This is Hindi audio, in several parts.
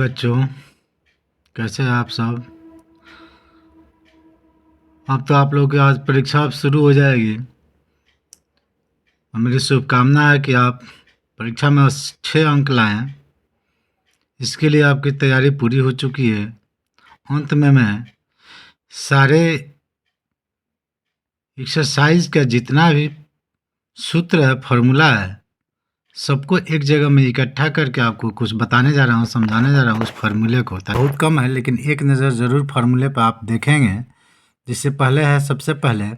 बच्चों, कैसे हैं आप सब। अब तो आप लोगों की आज परीक्षा अब शुरू हो जाएगी और मेरी शुभकामना है कि आप परीक्षा में 6 अंक लाएं। इसके लिए आपकी तैयारी पूरी हो चुकी है। अंत में मैं सारे एक्सरसाइज का जितना भी सूत्र है, फॉर्मूला है, सबको एक जगह में इकट्ठा करके आपको कुछ बताने जा रहा हूँ, समझाने जा रहा हूँ। उस फार्मूले को बहुत कम है, लेकिन एक नज़र ज़रूर फार्मूले पर आप देखेंगे। जिससे पहले है, सबसे पहले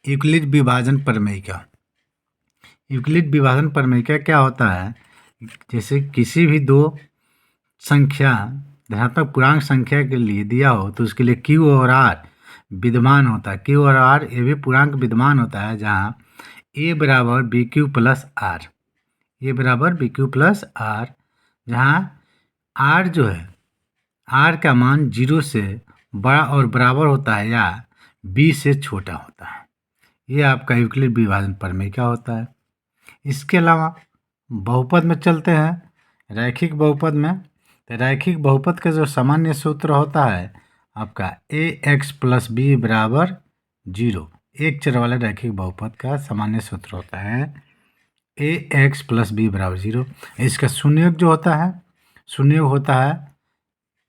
यूक्लिड विभाजन प्रमेय का। यूक्लिड विभाजन प्रमेय का क्या होता है, जैसे किसी भी दो संख्या धनात्मक पूर्णांक संख्या के लिए दिया हो तो उसके लिए क्यू और आर विद्यमान होता है। क्यू और आर ये भी पूर्णांक विद्यमान होता है, जहाँ ए बराबर बी क्यू प्लस आर, ए बराबर बी क्यू प्लस आर, जहाँ आर जो है, आर का मान 0 से बड़ा और बराबर होता है या बी से छोटा होता है। ये आपका यूक्लिड विभाजन प्रमेय का होता है। इसके अलावा बहुपद में चलते हैं, रैखिक बहुपद में। तो रैखिक बहुपद का जो सामान्य सूत्र होता है आपका ए एक्स प्लस बी बराबर 0। एक चर वाले रैखिक बहुपद का सामान्य सूत्र होता है ए एक्स प्लस बी बराबर 0। इसका शून्यक जो होता है, शून्यक होता है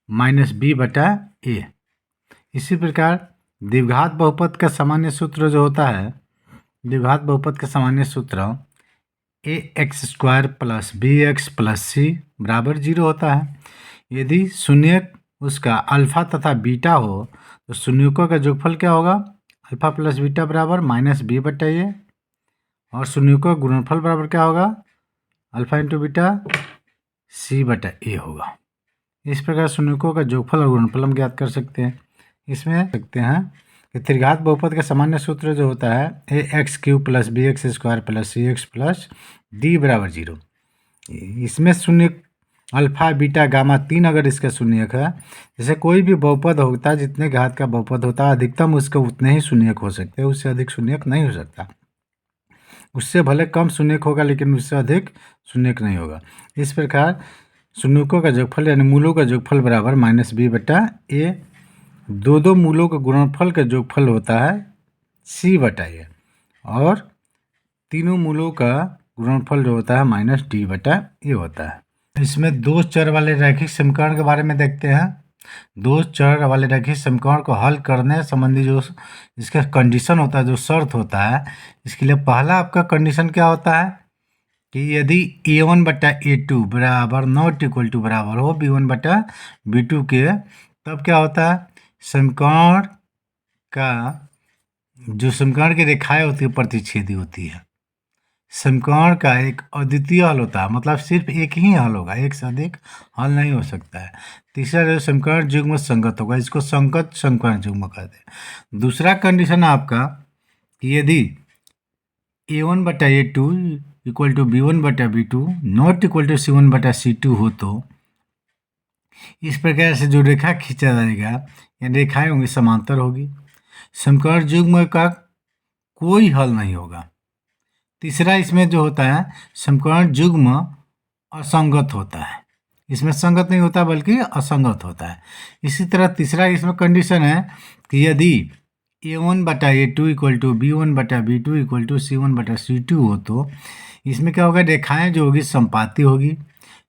माइनस बी बटा ए। इसी प्रकार द्विघात बहुपद का सामान्य सूत्र जो होता है, द्विघात बहुपद का सामान्य सूत्र a x square plus b x plus c बराबर 0 होता है। यदि शून्यक उसका अल्फा तथा बीटा हो तो शून्यकों का योगफल क्या होगा, अल्फा प्लस बीटा बराबर माइनस बी बटा ए, और शून्यकों का गुणनफल बराबर क्या होगा, अल्फा इंटू बीटा सी बटा ए होगा। इस प्रकार शून्यकों का योगफल और गुणनफल हम ज्ञात कर सकते हैं। इसमें सकते हैं कि त्रिघात बहुपद का सामान्य सूत्र जो होता है a x cube plus b x square plus c x plus d बराबर 0। इसमें शून्य अल्फा बीटा गामा 3 अगर इसका शून्यक है, जैसे कोई भी बहुपद होता है, जितने घात का बहुपद होता है अधिकतम उसका उतने ही शून्यक हो सकते हैं, उससे अधिक शून्यक नहीं हो सकता। उससे भले कम शून्यक होगा लेकिन उससे अधिक शून्यक नहीं होगा। इस प्रकार शून्यकों का योगफल यानी मूलों का योगफल बराबर माइनस बी बटा ए। दो मूलों का गुणनफल का योगफल होता है सी बटा ए, और तीनों मूलों का गुणनफल जो होता है माइनस डी बटा ए होता है। इसमें दो चर वाले रैखिक समीकरण के बारे में देखते हैं। दो चर वाले रैखिक समीकरण को हल करने संबंधी जो इसका कंडीशन होता है, जो शर्त होता है, इसके लिए पहला आपका कंडीशन क्या होता है कि यदि a1 बटा a2 बराबर नॉट इक्वल टू बराबर हो b1 बटा b2 के, तब क्या होता है, समीकरण का जो समीकरण की रेखाएं होती है प्रतिच्छेदी होती है। समीकरण का एक अद्वितीय हल होता है, मतलब सिर्फ एक ही हल होगा, एक से अधिक हल नहीं हो सकता है। तीसरा जो समीकरण युग्म संगत होगा, इसको संगत समीकरण युग्म कहते हैं। दूसरा कंडीशन आपका कि यदि a1 बटा a2 इक्वल टू b1 बटा b2 not equal to c1 बटा c2 हो तो इस प्रकार से जो रेखा खींचा जाएगा या रेखाएं होंगी समांतर होगी, समीकरण युग्म का कोई हल नहीं होगा। तीसरा इसमें जो होता है समीकरण युग्म असंगत होता है, इसमें संगत नहीं होता बल्कि असंगत होता है। इसी तरह तीसरा इसमें कंडीशन है कि यदि a1 बटा a2 इक्वल टू b1 बटा b2 इक्वल टू c1 बटा c2 हो तो इसमें क्या होगा, रेखाएं जो होगी संपाती होगी।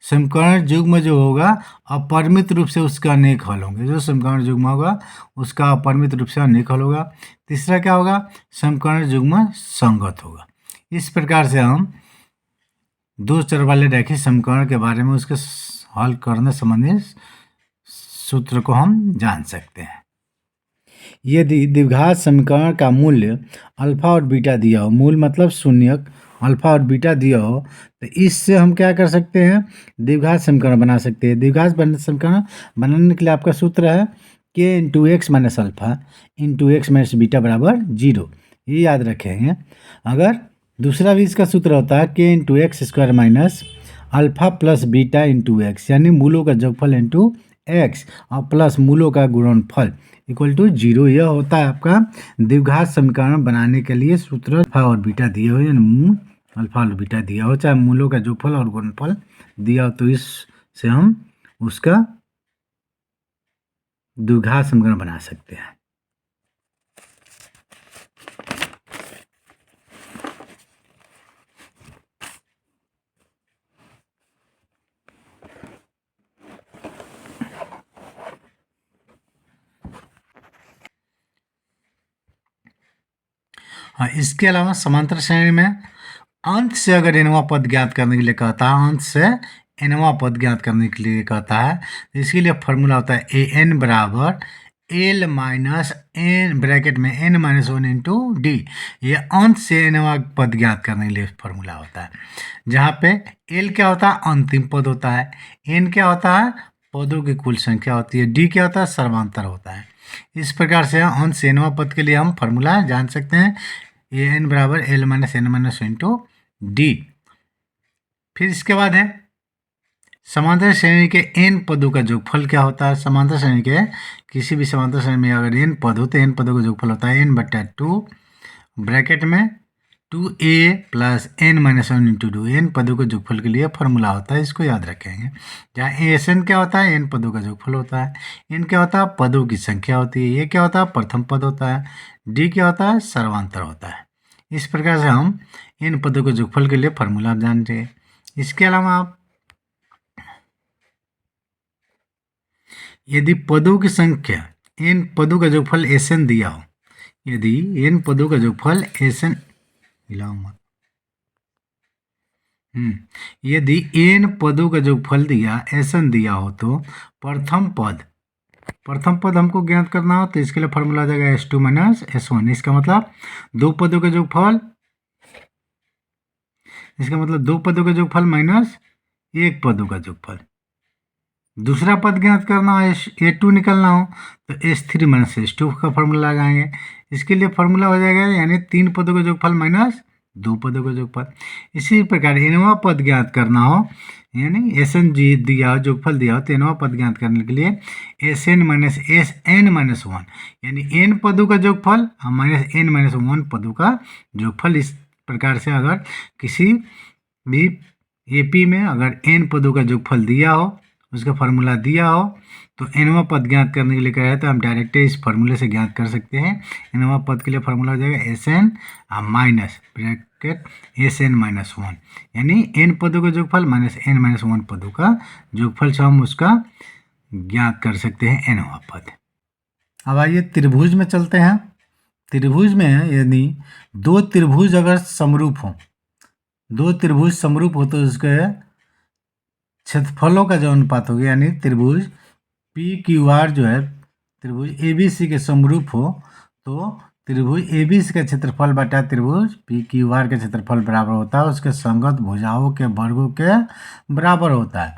समीकरण युग्म जो होगा अपरिमित रूप से उसका अनेक हल होंगे, जो समीकरण युग्म होगा उसका अपरिमित रूप से अनेक हल होगा। तीसरा क्या होगा, समीकरण युग्म संगत होगा। इस प्रकार से हम दो चर वाले रैखिक समीकरण के बारे में उसके हल करने संबंधी सूत्र को हम जान सकते हैं। यदि द्विघात समीकरण का मूल्य अल्फा और बीटा दिया हो, मूल मतलब शून्यक अल्फा और बीटा दिया हो, तो इससे हम क्या कर सकते हैं, द्विघात समीकरण बना सकते हैं। द्विघात समीकरण बनाने के लिए आपका सूत्र है के into x minus alpha into x minus beta बराबर 0। ये याद रखेंगे। अगर दूसरा भी इसका सूत्र होता है के into x square minus alpha plus beta into x, यानी मूलों का योगफल इंटू एक्स और प्लस मूलों का गुणनफल इक्वल टू 0। यह होता है आपका द्विघात समीकरण बनाने के लिए सूत्र। अल्फा और बीटा दिया हो, यानी मूल अल्फा और बीटा दिया हो, चाहे मूलों का योगफल और गुणनफल दिया हो, तो इससे हम उसका द्विघात समीकरण बना सकते हैं। हाँ, इसके अलावा समांतर श्रेणी में अंत से अगर एनवा पद ज्ञात करने के लिए कहता है, अंत से एनवा पद ज्ञात करने के लिए कहता है, तो इसके लिए फॉर्मूला होता है ए एन बराबर एल माइनस एन ब्रैकेट में n minus one into d. ये अंत से एनवा पद ज्ञात करने के लिए फॉर्मूला होता है, जहाँ पे एल क्या होता है, अंतिम पद होता है, एन क्या होता है, पदों की कुल संख्या होती है, डी क्या होता है, सर्वांतर होता है। इस प्रकार से अंत से एनवा पद के लिए हम फॉर्मूला जान सकते हैं, ए एन बराबर l minus n minus into d. फिर इसके बाद है समांतर श्रेणी के एन पदों का जोगफल क्या होता है। समांतर श्रेणी के किसी भी समांतर श्रेणी में अगर एन पद हो तो एन पदों का जोगफल होता है एन बट्टा टू ब्रैकेट में 2a plus n minus one into two. N पदों के जोगफल के लिए फॉर्मूला होता है, इसको याद रखेंगे। जहाँ एस एन क्या होता है, एन पदों का जोगफल होता है, एन क्या होता है, पदों की संख्या होती है, ये क्या होता है, प्रथम पद होता है, डी क्या होता है, सर्वांतर होता है। इस प्रकार से हम इन पदों के जोगफल के लिए फॉर्मूला जानते हैं। इसके अलावा आप यदि पदों की संख्या एन पदों का जोगफल एस एन दिया हो, यदि एन पदों का जोगफल एस एन यदि एन पदों का जोगफल दिया एस एन दिया हो तो प्रथम पद हमको ज्ञात करना हो, तो इसके लिए फॉर्मूला आ जाएगा s two minus s one. इसका मतलब दो पदों का जोगफल, इसका मतलब दो पदों का जोगफल माइनस एक पदों का जोगफल। दूसरा पद ज्ञात करना हो, ए टू निकलना हो, तो s three minus s two का फॉर्मूला लगाएंगे। इसके लिए फॉर्मूला हो जाएगा यानी तीन पदों का जोगफल माइनस दो पदों का जोगफल। इसी प्रकार एनवा पद ज्ञात करना हो, यानी एस एन जी दिया हो, जोगफल दिया हो, तो एनवा पद ज्ञात करने के लिए s n minus s n minus one, यानी एन पदों का जोगफल माइनस एन माइनस वन पदों का जोगफल। इस प्रकार से अगर किसी भी एपी में अगर एन पदों का जोगफल दिया हो, उसका फार्मूला दिया हो, तो एनवा पद ज्ञात करने के लिए कह रहे हैं, तो हम डायरेक्ट इस फार्मूले से ज्ञात कर सकते हैं। एनवा पद के लिए फार्मूला हो जाएगा s n minus bracket s n minus one, यानी एन पदों का जोगफल माइनस एन माइनस वन पदों का जोगफल से हम उसका ज्ञात कर सकते हैं एनवा पद। अब आइए त्रिभुज में चलते हैं। त्रिभुज में यदि दो त्रिभुज अगर समरूप हो, दो त्रिभुज समरूप हो, तो उसके क्षेत्रफलों का जो अनुपात हो गया, यानी त्रिभुज पी क्यू आर जो है त्रिभुज ए बी सी के समरूप हो, तो त्रिभुज ए बी सी का क्षेत्रफल बटा त्रिभुज पी क्यू आर के क्षेत्रफल बराबर होता है उसके संगत भुजाओं के वर्गों के बराबर होता है,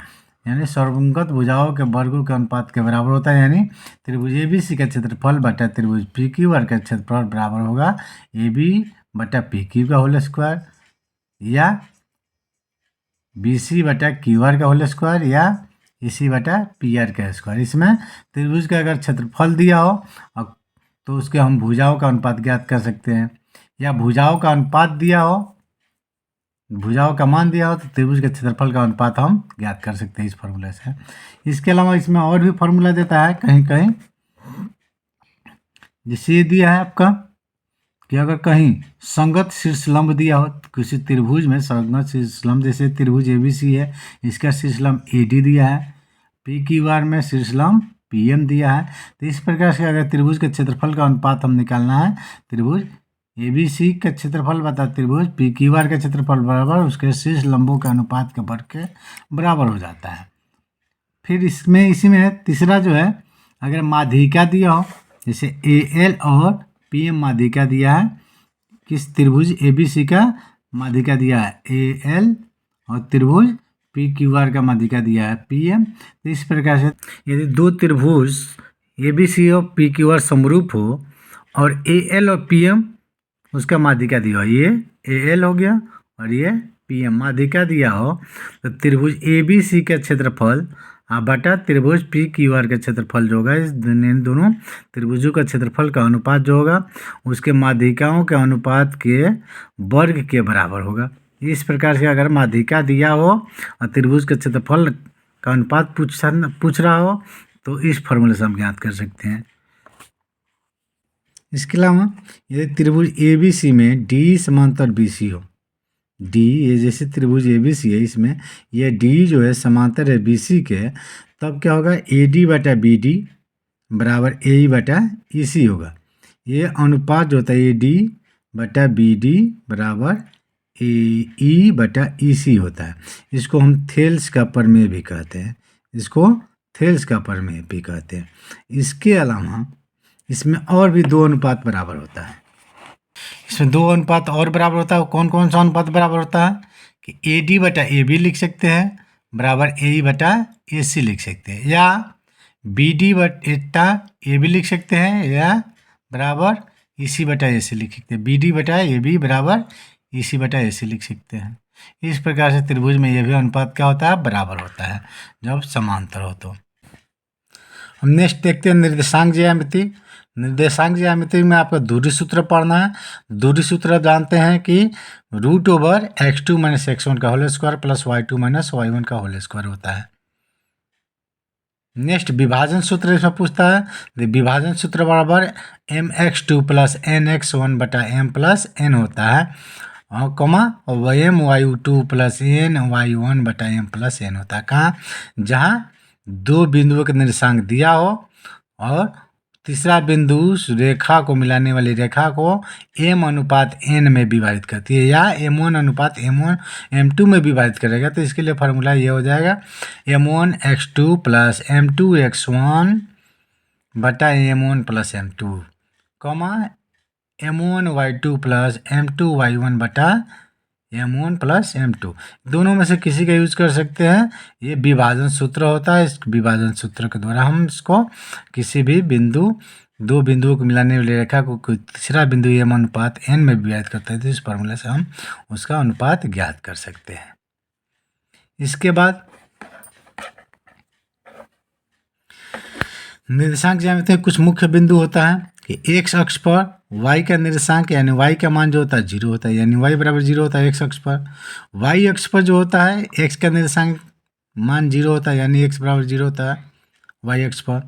यानी संगत भुजाओं के वर्गों के अनुपात के बराबर होता है। यानी त्रिभुज ए बी सी का क्षेत्रफल बटा त्रिभुज पी क्यू आर का क्षेत्रफल बराबर होगा ए बी बटा पी क्यू का होल स्क्वायर, या बी सी बटा क्यू आर का होल स्क्वायर, या ई सी बटा पी आर का स्क्वायर। इसमें त्रिभुज का अगर क्षेत्रफल दिया हो तो उसके हम भुजाओं का अनुपात ज्ञात कर सकते हैं, या भुजाओं का अनुपात दिया हो, भुजाओं का मान दिया हो, तो त्रिभुज के क्षेत्रफल का अनुपात हम ज्ञात कर सकते हैं इस फार्मूले से। इसके अलावा इसमें और भी फार्मूला देता है कहीं कहीं, जिससे ये दिया है आपका कि अगर कहीं संगत शीर्षलंब दिया हो, किसी त्रिभुज में संगत शीर्षलंब, जैसे त्रिभुज एबीसी है, इसका शीर्षलंब एडी दिया है, पी क्यू आर में शीर्षलंब पीएम दिया है, तो इस प्रकार से अगर त्रिभुज के क्षेत्रफल का अनुपात हम निकालना है, त्रिभुज एबीसी का क्षेत्रफल बता त्रिभुज पी क्यू आर का क्षेत्रफल बराबर उसके शीर्ष लंबों के अनुपात के वर्ग के बराबर हो जाता है। फिर इसमें इसी में तीसरा जो है, अगर माध्यिका दिया हो, जैसे ए एल और पी एम माध्यिका दिया है, किस त्रिभुज ए बी सी का माध्यिका दिया है ए एल, और त्रिभुज पी क्यू आर का माध्यिका दिया है पी एम, तो इस प्रकार से यदि दो त्रिभुज ए बी सी और पी क्यू आर समरूप हो और ए एल और पी एम उसका माध्यिका दिया हो, ये ए एल हो गया और ये पी एम माध्यिका दिया हो, तो त्रिभुज ए बी सी का क्षेत्रफल बटा त्रिभुज पी क्यू आर का क्षेत्रफल जो होगा, इस दोनों त्रिभुजों का क्षेत्रफल का अनुपात जो होगा उसके माध्यिकाओं के अनुपात के वर्ग के बराबर होगा। इस प्रकार से अगर माध्यिका दिया हो और त्रिभुज के क्षेत्रफल का अनुपात पूछ रहा हो तो इस फॉर्मूले से हम ज्ञात कर सकते हैं। इसके अलावा यदि त्रिभुज ABC में डी समांतर BC हो, डी ये जैसे त्रिभुज ABC है, इसमें ये डी जो है समांतर है BC के, तब क्या होगा AD बटा BD बराबर AE बटा EC होगा। ये अनुपात जो होता है AD बटा BD बराबर AE बटा EC होता है। इसको हम थेल्स का प्रमेय भी कहते हैं, इसको थेल्स का प्रमेय भी कहते हैं। इसके अलावा इसमें और भी दो अनुपात बराबर होता है। इसमें दो अनुपात और बराबर होता है। कौन कौन सा अनुपात बराबर होता है कि AD बटा AB लिख सकते हैं बराबर AE बटा AC लिख सकते हैं, या BD बटा AB लिख सकते हैं या बराबर EC बटा AC लिख सकते हैं। BD बटा AB बराबर EC बटा AC लिख सकते हैं। इस प्रकार से त्रिभुज में यह भी अनुपात क्या होता है, बराबर होता है जब समांतर हो तो। हम नेक्स्ट देखते हैं निर्देशांक ज्यामिति। निर्देशांक ज्यामिति में आपको दूरी सूत्र पढ़ना है। दूरी सूत्र जानते हैं कि √(x2 - x1) का whole square plus y2 - y1 का होल स्क्वायर होता है। नेक्स्ट विभाजन सूत्र इसमें पूछता है। विभाजन सूत्र बराबर mx2 + nx1 बटा m + n होता है, और कॉमा my2 + ny1 बटा m + n होता है। कहाँ, जहाँ दो बिंदुओं का निर्देशांक दिया हो और तीसरा बिंदु उस रेखा को मिलाने वाली रेखा को m/n में विभाजित करती है, या m1/m1 m2 में विभाजित करेगा, तो इसके लिए फार्मूला ये हो जाएगा m1x2 + m2x1 बटा m1 + m2, comma m1y2 + m2y1 बटा m1 + m2। दोनों में से किसी का यूज कर सकते हैं। ये विभाजन सूत्र होता है। इस विभाजन सूत्र के द्वारा हम इसको किसी भी दो बिंदुओं को मिलाने वाली रेखा को कोई तीसरा बिंदु m/n में विभाजित करते हैं, तो इस फॉर्मूले से हम उसका अनुपात ज्ञात कर सकते हैं। इसके बाद निर्देशांक ज्यामिति में कुछ मुख्य बिंदु होता है कि x अक्ष पर y का निर्देशांक यानी y का मान जो होता है 0 होता है, यानी y बराबर 0 होता है x अक्ष पर। y अक्ष पर जो होता है x का निर्देशांक मान 0 होता है, यानी x बराबर 0 होता है y अक्ष पर।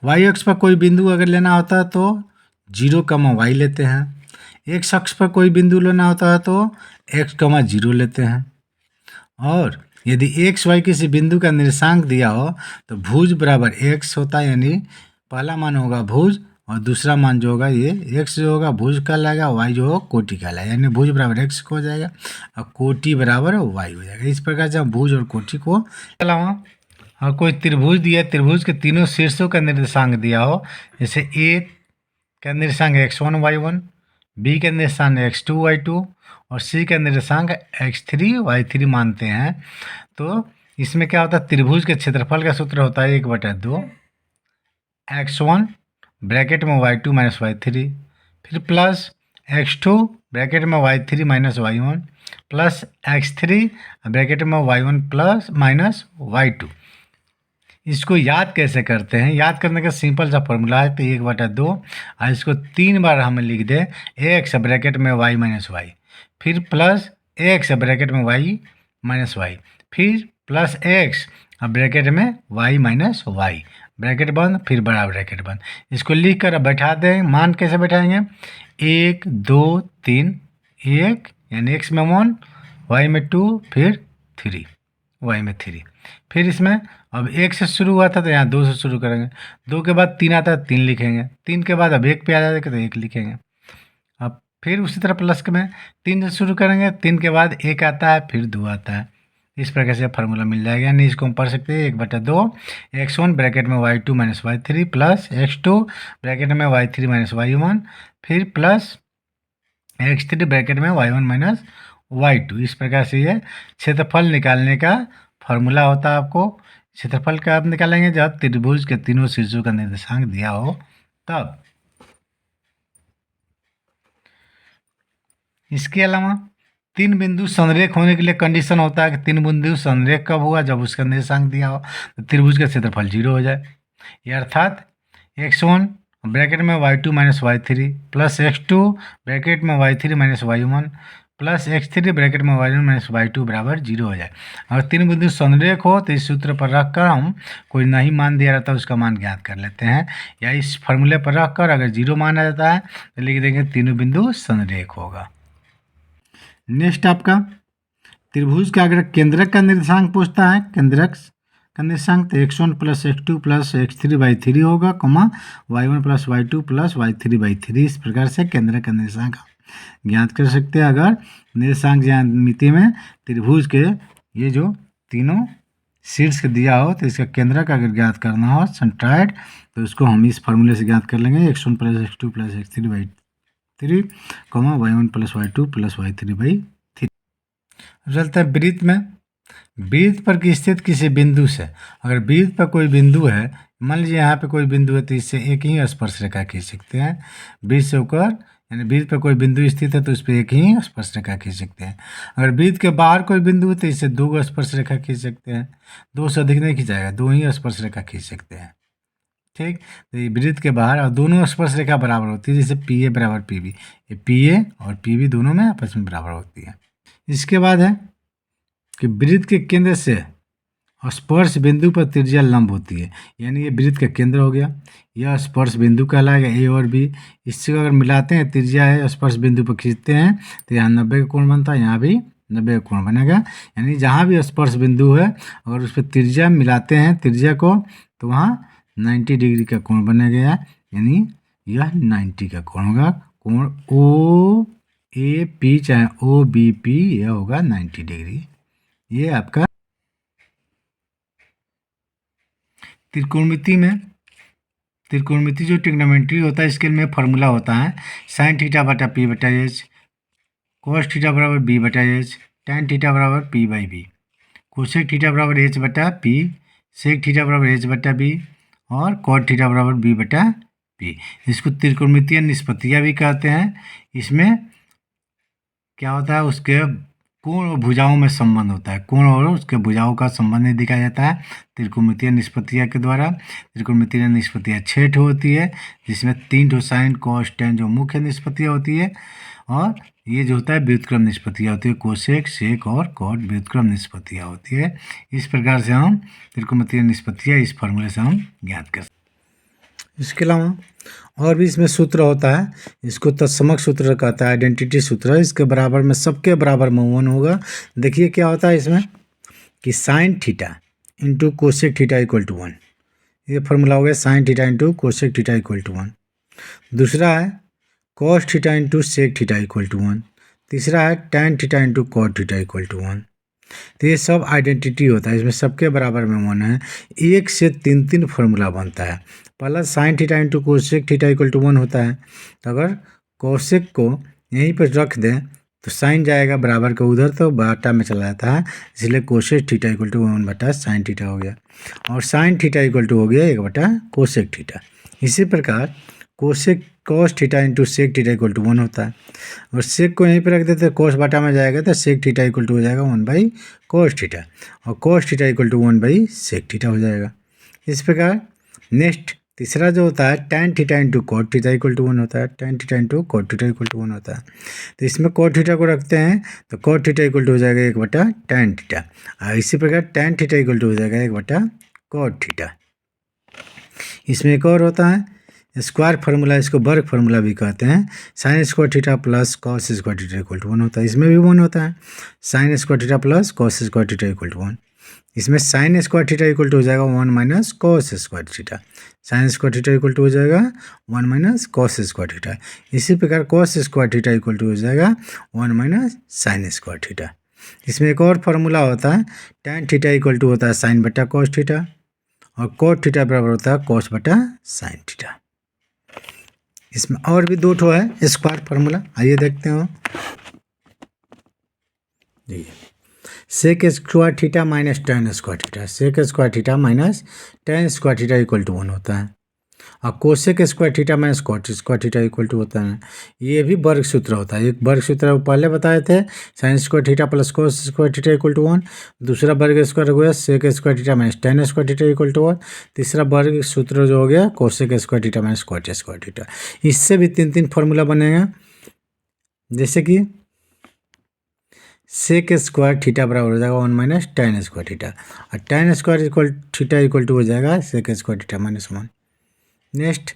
y अक्ष पर कोई बिंदु अगर लेना होता है तो 0, y लेते हैं। x अक्ष पर कोई बिंदु लेना होता है तो x, 0 लेते हैं। और यदि x y किसी बिंदु का निर्देशांक दिया हो तो भुज बराबर x होता है, यानी पहला मान होगा भुज और दूसरा मान जो होगा ये x जो होगा भुज कहलाएगा, y जो हो कोटि कहलाएगा, यानी भुज बराबर x हो जाएगा और कोटि बराबर y हो जाएगा। इस प्रकार से हम भुज और कोटि को अलावा और कोई त्रिभुज दिया, त्रिभुज के तीनों शीर्षों का निर्देशांक दिया हो, जैसे A का निर्देशांक x1 y1, B का निर्देशांक x2 y2 और C का निर्देशांक x3 y3 मानते हैं, तो इसमें क्या होता है, त्रिभुज के क्षेत्रफल का सूत्र होता है 1/2 x1 ब्रैकेट में y2 - y3, फिर प्लस x2 ब्रैकेट में y3 - y1 plus x3 bracket में y1 प्लस माइनस y2। इसको याद कैसे करते हैं, याद करने का सिंपल सा फॉर्मूला है, तो 1/2 और इसको 3 बार हम लिख दें x ब्रैकेट में y - y, फिर प्लस x ब्रैकेट में y - y, फिर प्लस x ब्रैकेट में y - y, ब्रैकेट बंद, फिर बड़ा ब्रैकेट बंद। इसको लिख कर बैठा दें। मान कैसे बैठाएंगे, 1 2 3, 1 यानी x में 1, y में 2, फिर 3, y में 3। फिर इसमें अब 1 से शुरू हुआ था तो यहाँ 2 से शुरू करेंगे, 2 के बाद 3 आता है 3 लिखेंगे, 3 के बाद अब 1 पे आ जाएगा तो 1 लिखेंगे। अब फिर उसी तरह प्लस में 3 से शुरू करेंगे, 3 के बाद 1 आता है, फिर 2 आता है। इस प्रकार से फार्मूला मिल जाएगा, यानी इसको हम पढ़ सकते हैं 1/2 x1 ब्रैकेट में y2 - y3 plus x2 bracket में y3 - y1 फिर प्लस x3 ब्रैकेट में y1 - y2। इस प्रकार से ये क्षेत्रफल निकालने का फार्मूला होता है। आपको क्षेत्रफल कब निकालेंगे, जब त्रिभुज के तीनों शीर्षों का निर्देशांक दिया हो तब। इसके अलावा 3 बिंदु संरेख होने के लिए कंडीशन होता है कि 3 बिंदु संरेख कब हुआ, जब उसका निर्देशांक दिया हो तो त्रिभुज का क्षेत्रफल 0 हो जाए। ये अर्थात x1 ब्रैकेट में y2 - y3 plus x2 bracket में y3 - y1 plus x3 bracket में y1 माइनस y2 बराबर 0 हो जाए। अगर तीन बिंदु संरेख हो तो इस सूत्र पर रखकर हम कोई नहीं मान दिया रहता उसका मान ज्ञात कर लेते हैं, या इस फॉर्मूले पर रखकर अगर 0 माना जाता है तो लिख देंगे तीनों बिंदु संरेख होगा। नेक्स्ट आपका त्रिभुज का अगर केंद्रक का निर्देशांक पूछता है, केंद्रक का निर्देशांक तो x1 plus x2 plus x3/3 होगा, y1 plus y2 plus y3/3। इस प्रकार से केंद्रक का निर्देशांक ज्ञात कर सकते हैं। अगर निर्देशांक ज्यामिति में त्रिभुज के ये जो तीनों शीर्ष दिया हो तो इसका केंद्रक अगर ज्ञात करना हो सेंट्राइड तो उसको हम इस फार्मूले से ज्ञात कर लेंगे, x1 plus x2 plus x3/3, y1 plus y2 plus y3/3। चलता है वृत्त में। वृत्त पर स्थित किसी बिंदु से अगर वृत्त पर कोई बिंदु है, मान लीजिए यहाँ पे कोई बिंदु है तो इससे एक ही स्पर्श रेखा खींच सकते हैं। वृत्त से होकर यानी वृत्त पर कोई बिंदु स्थित है तो उस पर एक ही स्पर्श रेखा खींच सकते हैं। अगर वृत्त के बाहर कोई बिंदु है तो इससे दो स्पर्श रेखा खींच सकते हैं। दो से अधिक नहीं खींचाएगा, दो ही स्पर्श रेखा खींच सकते हैं। ठीक, तो ये वृत्त के बाहर और दोनों स्पर्श रेखा बराबर होती है, जैसे पी ए बराबर पी बी, ये पी ए और पी बी दोनों में आपस में बराबर होती है। इसके बाद है कि वृत्त के केंद्र से स्पर्श बिंदु पर त्रिज्या लंब होती है, यानी ये वृत्त का केंद्र हो गया, यह स्पर्श बिंदु कहलाएगा ए और बी। इससे अगर मिलाते हैं त्रिज्या है स्पर्श बिंदु पर खींचते हैं तो यहाँ 90 का कोण बनता है, यहाँ भी 90 का कोण बनेगा। यानी जहाँ भी स्पर्श बिंदु है अगर उस पर त्रिज्या मिलाते हैं त्रिज्या को तो वहाँ 90 डिग्री का कोण बनेगा, यानी यह 90 का कोण होगा। कोण ओ ए पी चाहे ओ बी पी यह होगा 90 डिग्री। ये आपका त्रिकोणमिति में, त्रिकोणमिति जो ट्रिग्नोमेट्री होता है इसके में फार्मूला होता है साइन थीटा बटा पी बटा एच, कोस थीटा बराबर बी बटा एच, टैन थीटा बराबर p by b, cosec theta बराबर एच बटा पी, सेक थीटा बराबर एच बटा बी और कॉट थीटा बराबर बी बटा पी। इसको त्रिकोणमितीय निष्पत्तियाँ भी कहते हैं। इसमें क्या होता है उसके कोण और भुजाओं में संबंध होता है, कोण और उसके भुजाओं का संबंध नहीं दिखाया जाता है त्रिकोणमितीय निष्पत्तियाँ के द्वारा। त्रिकोणमितीय निष्पत्तियाँ 6 होती है जिसमें 3 साइन कॉस टेन जो मुख्य निष्पत्तियाँ होती है, और ये जो होता है व्युत्क्रम निष्पत्तियाँ होती है, कोसेक सेक और कॉट व्युत्क्रम निष्पत्तियाँ होती है। इस प्रकार से हम त्रिकोणमितीय निष्पत्तियाँ इस फॉर्मूले से हम ज्ञात कर सकते हैं। इसके अलावा और भी इसमें सूत्र होता है, इसको तत्समक सूत्र कहता है, आइडेंटिटी सूत्र। इसके बराबर में सबके बराबर में 1 होगा। देखिए क्या होता है इसमें कि sine theta into cosec theta equal to 1, ये फॉर्मूला हो गया sine theta into cosec theta equal to 1। दूसरा है cos theta into sec theta equal to 1। तीसरा है tan theta into cot theta equal to 1। तो ये सब आइडेंटिटी होता है, इसमें सबके बराबर में 1 है। 1 से 3 फार्मूला बनता है। पहला sine theta into cosec theta equal to 1 होता है, तो अगर कोसेक को यहीं पर रख दें तो साइन जाएगा बराबर का उधर तो बाटा में चला जाता है, इसलिए कोसेक थीटा इक्वल टू 1 बटा साइन थीटा हो गया, और साइन थीटा इक्वल टू हो गया 1 बटा कोसेक थीटा। इसी प्रकार cosec cos theta into sec theta equal to 1 होता है, और सेक को यहीं पर रख देते हैं कोस बाटा में जाएगा तो सेक थीटा इक्वल टू हो जाएगा 1 बाई कोस थीटा, और cos theta equal to 1 by sec theta हो जाएगा। इस प्रकार नेक्स्ट तीसरा जो होता है tan theta into cot theta equal to 1 होता है, tan theta into cot theta equal to 1 होता है। तो इसमें कॉट थीटा को रखते हैं तो कॉट थीटा इक्वल टू हो जाएगा 1 बटा टैन थीटा, और इसी प्रकार टैन थीटा इक्वल टू हो जाएगा 1 बटा कॉट थीटा। इसमें एक और होता है स्क्वायर फार्मूला, इसको वर्ग फार्मूला भी कहते हैं, sine square theta plus cos square theta equal to 1 होता है। इसमें भी 1 होता है, sine square theta plus cos square theta equal to 1। इसमें sine square theta equal to हो जाएगा 1 minus cos square theta, sine square theta equal to हो जाएगा 1 माइनस कॉस स्क्वायर थीटा। इसी प्रकार cos square theta equal to हो जाएगा 1 माइनस साइन स्क्वायर थीटा। इसमें एक और फार्मूला होता है टैन थीटा इक्वल टू होता है साइन बटा कॉस थीटा, और कॉट थीटा बराबर होता है कॉस बटा साइन थीटा। इसमें और भी 2 है स्क्वायर फार्मूला, आइए देखते हो। Sec square theta minus tan square theta, sec square theta minus tan square theta equal to 1 होता है, और cosec square theta minus cot square theta equal to होता है। ये भी वर्ग सूत्र होता है। एक वर्ग सूत्र पहले बताए थे sine square theta plus cos square theta equal to 1, दूसरा वर्ग स्क्वायर हो गया sec square theta minus tan square theta equal to 1, तीसरा वर्ग सूत्र जो हो गया cosec square theta minus cot square theta. इससे भी 3 फार्मूला बनेगा, जैसे कि सेक स्क्वायर थीटा बराबर हो जाएगा 1 माइनस tan स्क्वायर थीटा, और tan square equal theta equal to हो जाएगा sec square theta minus 1। Next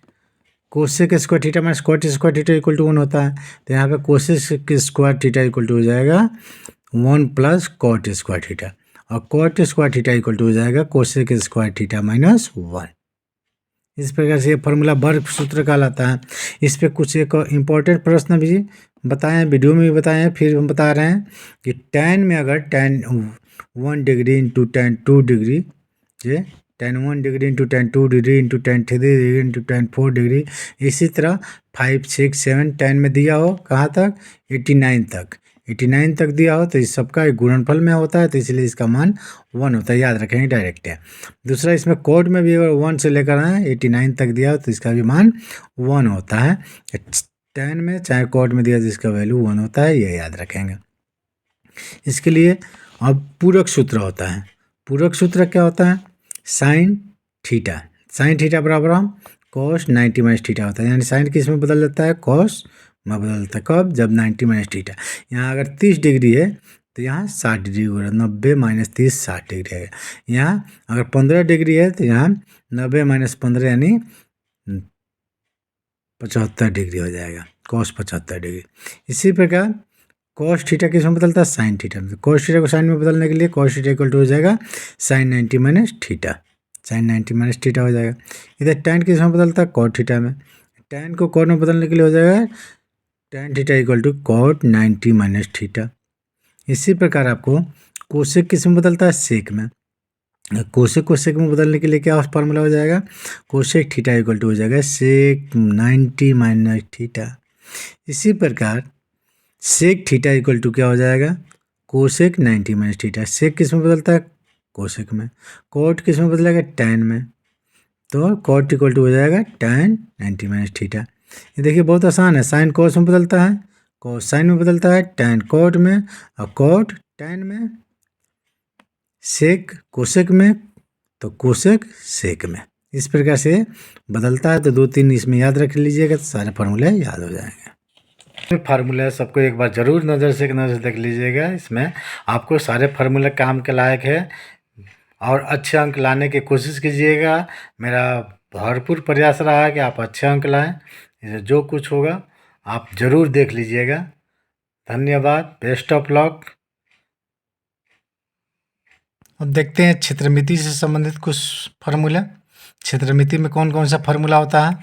cosec square theta minus cot square theta equal to 1 होता है, तो यहाँ पे cosec square theta equal to हो जाएगा 1 प्लस कॉट स्क्वायर थीटा, और cot square theta equal to हो जाएगा कोसेक स्क्वायर थीटा माइनस 1। इस प्रकार से ये फॉर्मूला वर्ग सूत्र कहलाता है। इस पे कुछ एक इम्पोर्टेंट प्रश्न भी बताए हैं, वीडियो में भी बताए हैं, फिर हम बता रहे हैं कि tan में अगर tan 1 degree into tan 2 degree, ये tan 1 degree into tan 2 degree into tan 3 degree into tan 4 degree, इसी तरह 5 6 7 tan में दिया हो कहाँ तक 89 तक दिया हो, तो इस सबका एक गुणनफल में होता है, तो इसलिए इसका मान 1 होता है, याद रखेंगे डायरेक्ट है। दूसरा इसमें कोड में भी अगर 1 से लेकर आए 89 तक दिया हो तो इसका भी मान 1 होता है। tan में चाहे कोड में दिया तो इसका वैल्यू 1 होता है, ये याद रखेंगे। इसके लिए अब पूरक सूत्र होता है। पूरक सूत्र क्या होता है? साइन थीटा बराबर हम कॉस 90 माइनस थीटा होता है, यानी साइन किस में बदल जाता है? कॉस में बदल जाता है। कब? जब 90 माइनस थीटा। यहाँ अगर 30 डिग्री है तो यहाँ 60 डिग्री होगा, 90 माइनस 30 60 डिग्री है। यहाँ अगर 15 डिग्री है तो यहाँ 90 माइनस 15 यानी 75 डिग्री हो जाएगा, कॉस 75 डिग्री। इसी प्रकार कॉस थीटा किस में बदलता है? साइन थीटा में। कॉस थीटा को साइन में बदलने के लिए कॉस थीटा इक्वल टू हो जाएगा sine 90 minus theta, sine 90 minus theta हो जाएगा। इधर टैन किस में बदलता है? कॉट थीटा में। टैन को कॉट में बदलने के लिए हो जाएगा tan theta equal to cot 90 minus theta. इसी प्रकार आपको कोसेक किस में बदलता है? सेक में। कोसेक को सेक में बदलने के लिए क्या फॉर्मूला हो जाएगा? कोसेक थीटा इक्वल टू हो जाएगा सेक 90 माइनस थीटा। इसी प्रकार सेक थीटा इक्वल टू क्या हो जाएगा? Cosec 90 minus theta. सेक किस में बदलता है? कोसेक में। कॉट किस में बदलेगा? टैन में। तो कॉट इक्वल टू हो जाएगा टैन 90 माइनस थीटा। ये देखिए बहुत आसान है, साइन कॉस में बदलता है, कॉस साइन में बदलता है, टैन कॉट में, और कॉट टैन में, सेक कोसेक में, तो कोसेक सेक में। इस प्रकार से बदलता है। तो 2-3 इसमें याद रख लीजिएगा तो सारे फार्मूले याद हो जाएंगे। फार्मूला सबको एक बार ज़रूर एक नज़र देख लीजिएगा। इसमें आपको सारे फार्मूले काम के लायक है और अच्छे अंक लाने की कोशिश कीजिएगा। मेरा भरपूर प्रयास रहा है कि आप अच्छे अंक लाएं। इसे जो कुछ होगा आप ज़रूर देख लीजिएगा। धन्यवाद, बेस्ट ऑफ लक। अब देखते हैं क्षेत्रमिति से संबंधित कुछ फार्मूला। क्षेत्रमिति में कौन कौन सा फार्मूला होता है?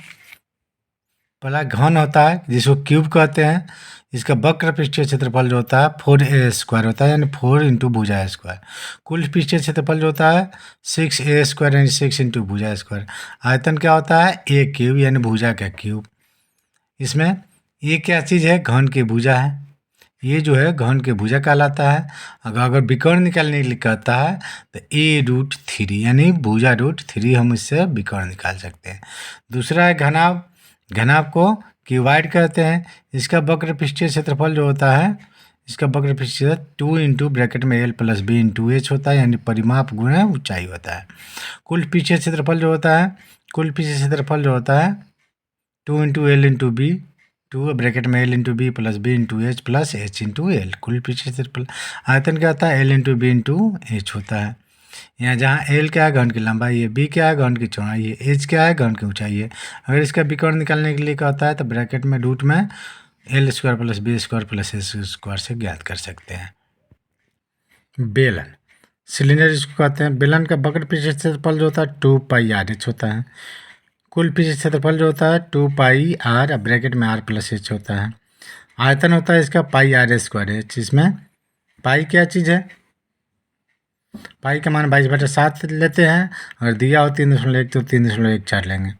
पहला घन होता है जिसको क्यूब कहते हैं। इसका वक्र पृष्ठीय क्षेत्रफल जो होता है 4a स्क्वायर होता है, यानी 4 इंटू भुजा स्क्वायर। कुल पृष्ठीय क्षेत्रफल जो होता है 6a स्क्वायर यानी 6 इंटू भुजा स्क्वायर। आयतन क्या होता है? a क्यूब यानी भुजा का क्यूब। इसमें ये क्या चीज़ है? घन की भुजा है। ये जो है घन की भुजा कहलाता है। अगर विकर्ण निकालने के लिए कहता है तो a√3 यानी भुजा √3 हम इससे विकर्ण निकाल सकते हैं। दूसरा है घनाभ। घनाभ को क्यूबाइड कहते हैं। इसका वक्र पृष्ठीय क्षेत्रफल जो होता है, इसका वक्र पृष्ठीय 2 इंटू ब्रैकेट में l plus b into h होता है, यानी परिमाप गुणा ऊंचाई होता है। कुल पृष्ठीय क्षेत्रफल जो होता है, कुल पृष्ठीय क्षेत्रफल जो होता है 2 into l into b, 2 bracket में l into b plus b into h plus h into l. कुल पृष्ठीय क्षेत्रफल। आयतन क्या होता है? l into b into h होता है। यहाँ जहाँ l क्या है? घन की लंबाई है, b क्या है? घन की चौड़ाई है, h क्या है? घन की ऊंचाई है। अगर इसका विकर्ण निकालने के लिए कहता है तो ब्रैकेट में रूट में l square plus b square plus h square से ज्ञात कर सकते हैं। बेलन, सिलेंडर इसको कहते हैं। बेलन का वक्र पृष्ठीय क्षेत्रफल जो होता है 2 पाई आर एच होता है। कुल पृष्ठीय क्षेत्रफल जो होता है 2 पाई आर, ब्रैकेट में आर प्लस एच होता है। आयतन होता है इसका पाई आर स्क्वायर एच। इसमें पाई क्या चीज़ है? पाई का मान 22/7 लेते हैं। अगर दिया हो 3.1 तो 3.14 लेंगे।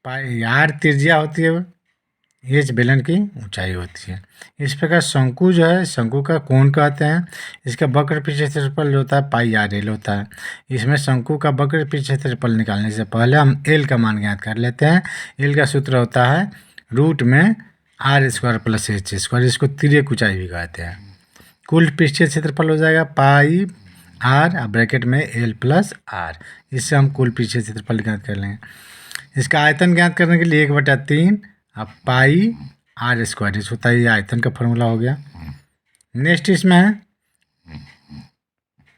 पाई आर त्रिज्या होती है, एच बेलन की ऊंचाई होती है। इस प्रकार शंकु जो है, शंकु का कोण कहते हैं। इसका वक्र पृष्ठीय क्षेत्रफल जो होता है पाई आर एल होता है। इसमें शंकु का वक्र पृष्ठीय क्षेत्रफल निकालने से पहले हम एल का मान ज्ञात कर लेते हैं। एल का सूत्र होता है रूट में r square plus h square. इसको तिर्यक ऊंचाई भी कहते हैं। कुल पृष्ठीय क्षेत्रफल हो जाएगा पाई आर, ब्रैकेट में एल प्लस आर। इससे हम कुल पृष्ठीय क्षेत्रफल ज्ञात कर लेंगे। इसका आयतन ज्ञात करने के लिए 1/3 अब पाई आर स्क्वायर होता है। ये आयतन का फॉर्मूला हो गया। नेक्स्ट इसमें है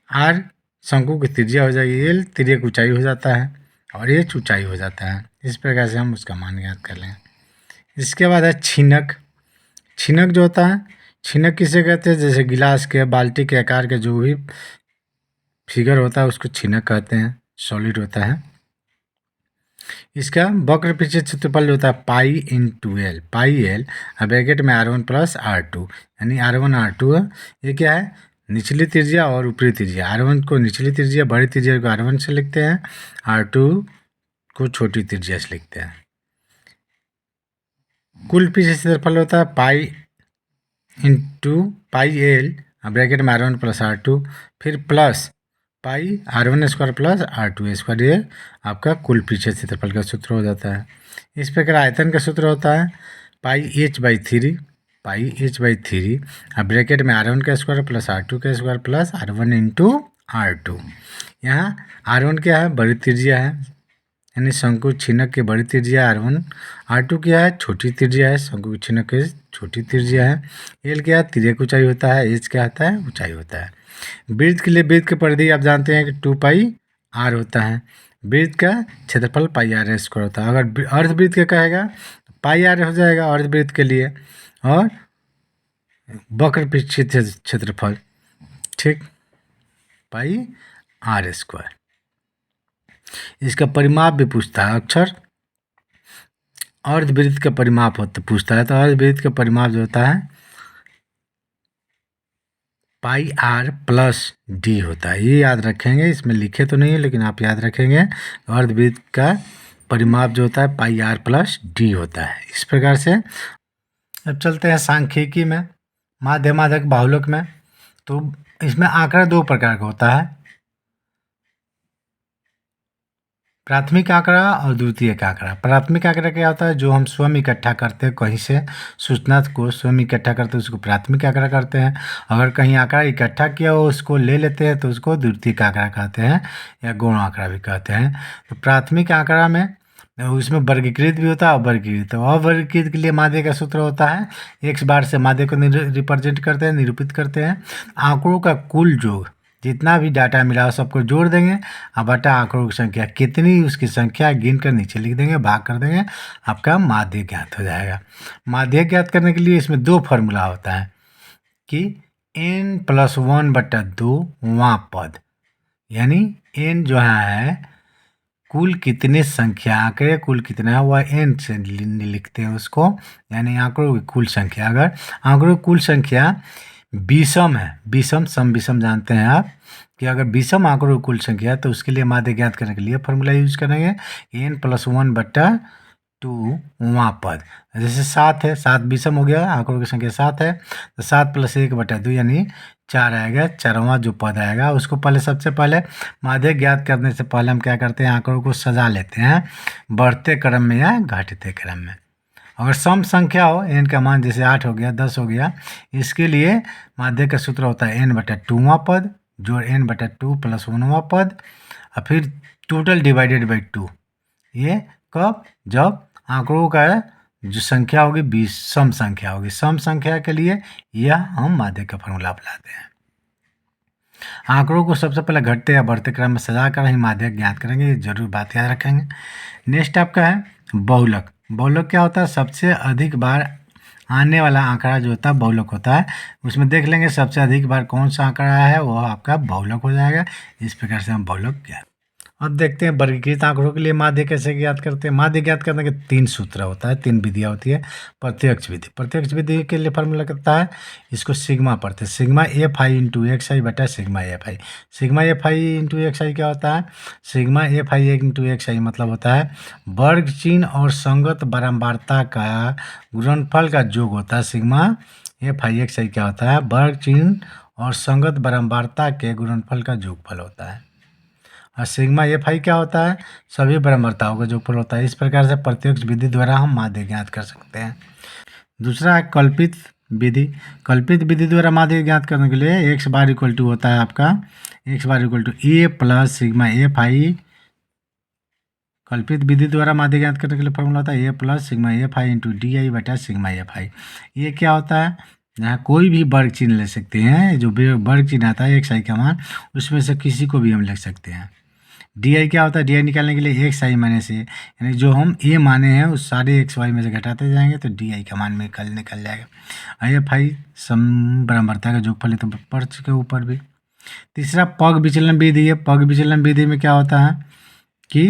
आर शंकु की त्रिज्या हो जाएगी, एल तिर्यक ऊंचाई हो जाता है और एच ऊंचाई हो जाता है। इस प्रकार से हम उसका मान ज्ञात कर लें। इसके बाद है छिनक। छिनक जो होता है, छिनक किसे कहते हैं, जैसे गिलास के बाल्टी के आकार के जो भी फिगर होता है उसको छिनक कहते हैं, सॉलिड होता है। इसका वक्र पीछे क्षेत्रफल जो होता है pi into L, pi L bracket में R1 प्लस R2, यानी R1 R2 है। ये क्या है, निचली त्रिज्या और ऊपरी त्रिज्या। R1 को निचली त्रिज्या, बड़ी त्रिज्या को R1 से लिखते हैं, R2 को छोटी त्रिज्या से लिखते हैं। कुल पीछे क्षेत्रफल होता है pi into pi L bracket में R1 प्लस R2, फिर plus pi R1 square plus R2 square, ये आपका कुल पीछे क्षेत्रफल का सूत्र हो जाता है। इस प्रकार आयतन का सूत्र होता है पाई H/3, पाई H/3 अब ब्रैकेट में R1 का स्क्वायर प्लस R2 का square plus R1 into R2। यहाँ R1 क्या है, बड़ी त्रिज्या है, यानी शंकु छिनक की बड़ी त्रिज्या R1, R2 क्या है, छोटी त्रिज्या है, शंकु छिनक की छोटी त्रिज्या है। एल क्या है, तिर्यक ऊंचाई होता है, एच क्या होता है, ऊंचाई होता है। वृत्त के लिए वृत्त की परिधि आप जानते हैं कि 2πr होता है। वृत्त का क्षेत्रफल πr स्क्वायर होता है। अगर अर्धवृत्त का कहेगा तो πr हो जाएगा अर्धवृत्त के लिए, और वक्र पीछे क्षेत्रफल, ठीक, πr स्क्वायर। इसका परिमाप भी पूछता है, अक्षर अर्धवृत्त का परिमाप होता पूछता है, तो अर्धवृत्त का परिमाप जो होता है πr प्लस d होता है। ये याद रखेंगे, इसमें लिखे तो नहीं है लेकिन आप याद रखेंगे। अर्धवृत्त का परिमाप जो होता है πr प्लस d होता है। इस प्रकार से अब चलते हैं सांख्यिकी में, माध्यमार्धक बाहुलक में। तो इसमें आंकड़ा दो प्रकार का होता है, प्राथमिक आंकड़ा और द्वितीयक आंकड़ा। प्राथमिक आंकड़ा क्या होता है, जो हम स्वयं इकट्ठा करते हैं, कहीं से सूचना को स्वयं इकट्ठा करते हैं उसको प्राथमिक आंकड़ा करते हैं। अगर कहीं आंकड़ा इकट्ठा किया हो उसको ले लेते हैं तो उसको द्वितीयक आंकड़ा कहते हैं, या गौण आंकड़ा भी कहते हैं। तो प्राथमिक आंकड़ा में उसमें वर्गीकृत भी होता है, अवर्गीकृत। तो अवर्गीकृत के लिए माध्य का सूत्र होता है, x बार से माध्य को रिप्रेजेंट करते हैं, निरूपित करते हैं। आंकड़ों का कुल योग, जितना भी डाटा मिला हो सबको जोड़ देंगे, अब बटा आंकड़ों की संख्या कितनी, उसकी संख्या गिन कर नीचे लिख देंगे, भाग कर देंगे, आपका माध्य ज्ञात हो जाएगा। माध्य ज्ञात करने के लिए इसमें दो फार्मूला होता है कि n+1/2वां पद, यानी n जो है कुल कितने संख्या, आंकड़े कुल कितना है वह n से लिखते हैं उसको, यानी आंकड़ों की कुल संख्या। अगर आंकड़ों की कुल संख्या विषम है, विषम सम विषम जानते हैं आप, कि अगर विषम आंकड़ों की कुल संख्या है तो उसके लिए माध्य ज्ञात करने के लिए फॉर्मूला यूज करेंगे n+1/2वां पद। जैसे 7 है, 7 विषम हो गया, आंकड़ों की संख्या 7 है, तो 7 + 1/2 यानी 4 आएगा। 4वां जो पद आएगा उसको पहले, सबसे पहले माध्य ज्ञात करने से पहले हम क्या करते हैं, आंकड़ों को सजा लेते हैं बढ़ते क्रम में या घटते क्रम में। अगर सम संख्या हो, n का मान जैसे 8 हो गया, 10 हो गया, इसके लिए माध्य का सूत्र होता है n/2वां पद जोड़ n/2 + 1वां पद, और फिर टोटल डिवाइडेड बाई 2। ये कब, जब आंकड़ों का जो संख्या होगी विषम संख्या होगी। सम संख्या के लिए यह हम माध्य का फॉर्मूला अपनाते हैं। आंकड़ों को सबसे पहले घटते या बढ़ते क्रम में सजा कर ही माध्य ज्ञात करेंगे, ये जरूर बात याद रखेंगे। नेक्स्ट आपका है बहुलक। बहुलक क्या होता है, सबसे अधिक बार आने वाला आंकड़ा जो होता है बहुलक होता है। उसमें देख लेंगे सबसे अधिक बार कौन सा आंकड़ा है, वह आपका बहुलक हो जाएगा। इस प्रकार से हम बहुलक ज्ञात। अब देखते हैं वर्गीकृत आंकड़ों के लिए माध्य कैसे ज्ञात करते हैं। माध्य ज्ञात करने के 3 सूत्र होता है, 3 विधियाँ होती है। प्रत्यक्ष विधि, प्रत्यक्ष विधि के लिए फॉर्मूला करता है, इसको सिग्मा पढ़ते हैं, सिग्मा FI × XI बटा sigma FI। Sigma FI × XI क्या होता है, सिग्मा FI × XI मतलब होता है वर्ग चिन्ह और संगत बारंबारता का गुणनफल का योग होता है। सिग्मा FI XI क्या होता है, वर्ग चिन्ह और संगत बारंबारता के गुणनफल का योगफल होता है। और सिग्मा FI क्या होता है, सभी बारंबारताओं का जोगफल होता है। इस प्रकार से प्रत्यक्ष विधि द्वारा हम माध्य ज्ञात कर सकते हैं। दूसरा है कल्पित विधि। कल्पित विधि द्वारा माध्य ज्ञात करने के लिए x बार इक्वल टू होता है आपका x bar equal to a plus sigma FI। कल्पित विधि द्वारा माध्य ज्ञात करने के लिए फॉर्मूला होता है a plus sigma FI × DI बटा सिग्मा FI। ये क्या होता है, यहाँ कोई भी वर्ग चिन्ह ले सकते हैं, जो वर्ग चिन्ह आता है एक्स आई का मान, उसमें से किसी को भी हम लिख सकते हैं। डी आई क्या होता है, डी आई निकालने के लिए एक्स आई माइनस ए, यानी जो हम ए माने हैं उस सारे एक्स वाई में से घटाते जाएंगे तो डी आई का मान में कल निकल जाएगा। आई एफ आई समबराबरता का जोगफल है तो पढ़ चुके ऊपर भी। तीसरा पग विचलन विधि है। पग विचलन विधि में क्या होता है कि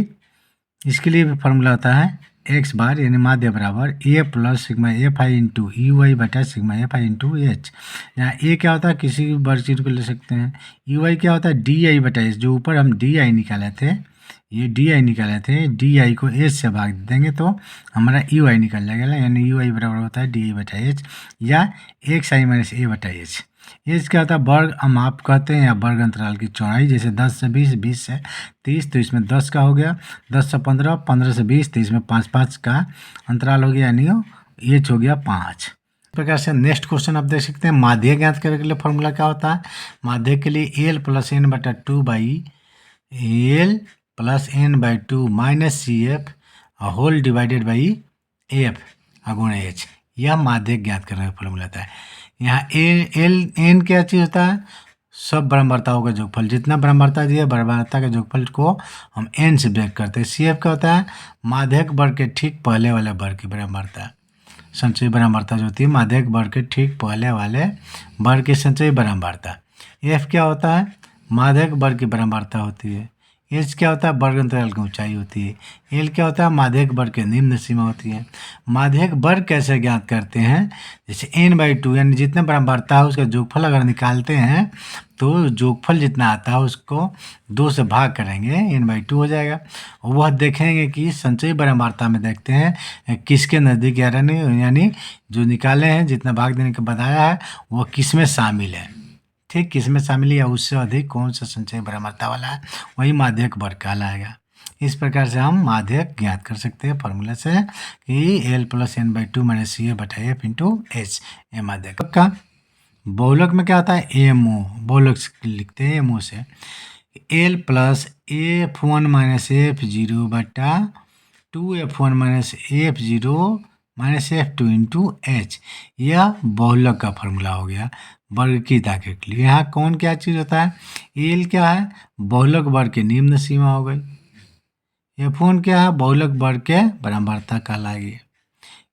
इसके लिए भी फॉर्मूला होता है एक्स बार यानी माध्य बराबर a plus sigma f i into u y बटा sigma f i into h. यहाँ ए क्या होता है, किसी भी वर्ग चिन्ह को ले सकते हैं। यू वाई क्या होता है, डी आई बटा एच, जो ऊपर हम डी आई निकाले थे, ये डी आई निकाले थे, डी आई को एच से भाग देंगे तो हमारा यू आई निकल जाएगा, यानी यू आई बराबर होता है डी आई बटा एच या एक्स आई माइनस ए बटा एच। एच क्या होता है, वर्ग माप कहते हैं या वर्ग अंतराल की चौड़ाई, जैसे 10 से 20, 20 से 30, तो इसमें 10 का हो गया, 10 से 15, 15 से 20, तो इसमें 5 5 का अंतराल हो गया, यानी एच हो गया 5। इस प्रकार से नेक्स्ट क्वेश्चन आप देख सकते हैं। माध्य ज्ञात करने के लिए फॉर्मूला क्या होता है, माध्य के लिए एल प्लस एन बटा 2 by l plus n by 2 minus c f whole divided by f गुणा एच, यह माध्य ज्ञात करने का फॉर्मूला होता है। यहाँ एल एन क्या चीज़ होता है, सब ब्रह्मवर्ताओं का जोगफल, जितना ब्रह्मवर्ता दिया ब्रह्मवर्ता के जोगफल को हम एन से व्यक्त करते हैं। सी एफ क्या होता है, माध्यक वर्ग के ठीक पहले वाले वर्ग की ब्रह्मवर्ता, संचयी ब्रह्मवर्ता जो होती है माध्यक वर्ग के ठीक पहले वाले वर्ग की संचयी ब्रह्मवर्ता। एफ क्या होता है, माध्यक वर्ग की ब्रह्मवर्ता होती है। एच क्या होता है, वर्ग अंतराल की ऊंचाई होती है। एल क्या होता है, माध्यक वर्ग के निम्न सीमा होती है। माध्यक वर्ग कैसे ज्ञात करते हैं, जैसे एन बाई 2 यानी जितना ब्रह्मवर्ता है उसका जोगफल अगर निकालते हैं तो जोगफल जितना आता है उसको 2 से भाग करेंगे, एन बाई 2 हो जाएगा। वह देखेंगे कि संचयी ब्रह्मवर्ता में देखते हैं किसके नज़दीक, यानी जो निकाले हैं जितना भाग देने का बताया है वह किस में शामिल है, ठीक, किस में शामिल है या उससे अधिक कौन सा संचयी ब्रह्मवर्ता वाला है, वही माध्यक वर्ग कहलाएगा। इस प्रकार से हम माध्यक ज्ञात कर सकते हैं फॉर्मूला से कि l plus n by 2 minus c a बटा एफ इंटू एच, ये माध्यक का। बहुलक में क्या होता है, एम ओ, बहुलक लिखते हैं एम ओ से, L plus F one minus F zero बटा 2f1 minus F zero minus F two into H, यह बहुलक का फॉर्मूला हो गया वर्ग की ताकत के लिए। यहाँ कौन क्या चीज़ होता है, एल क्या है, बहुलक वर्ग के निम्न सीमा हो गई। एफ1 क्या है, बहुलक वर्ग के ब्रह्मवर्ता कहलाएगी।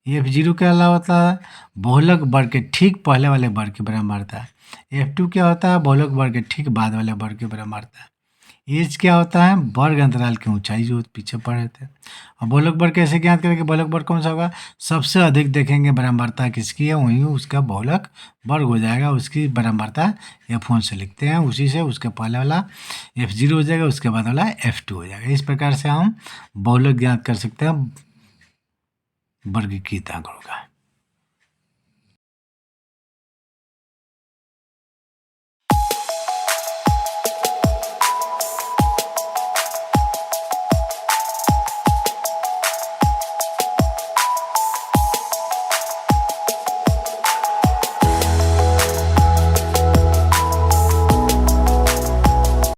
एफ जीरो क्या होता है, बहुलक वर्ग के ठीक पहले वाले वर्ग की ब्रह्मवर्ता। F2 क्या होता है, बहुलक वर्ग के ठीक बाद वाले वर्ग की ब्रह्मवर्ता। एच क्या होता है, वर्ग अंतराल की ऊंचाई जो पीछे पढ़े थे। और बहुलक वर्ग कैसे ज्ञात करेंगे, बहुलक वर्ग कौन सा होगा, सबसे अधिक देखेंगे ब्रह्मवर्ता किसकी है वहीं उसका बहुलक वर्ग हो जाएगा, उसकी ब्रह्मवर्ता F1 से लिखते हैं, उसी से उसके पहले वाला F0 हो जाएगा, उसके बाद वाला F2 हो जाएगा। इस प्रकार से हम बहुलक ज्ञात कर सकते हैं वर्गीकृत आंकड़ों का।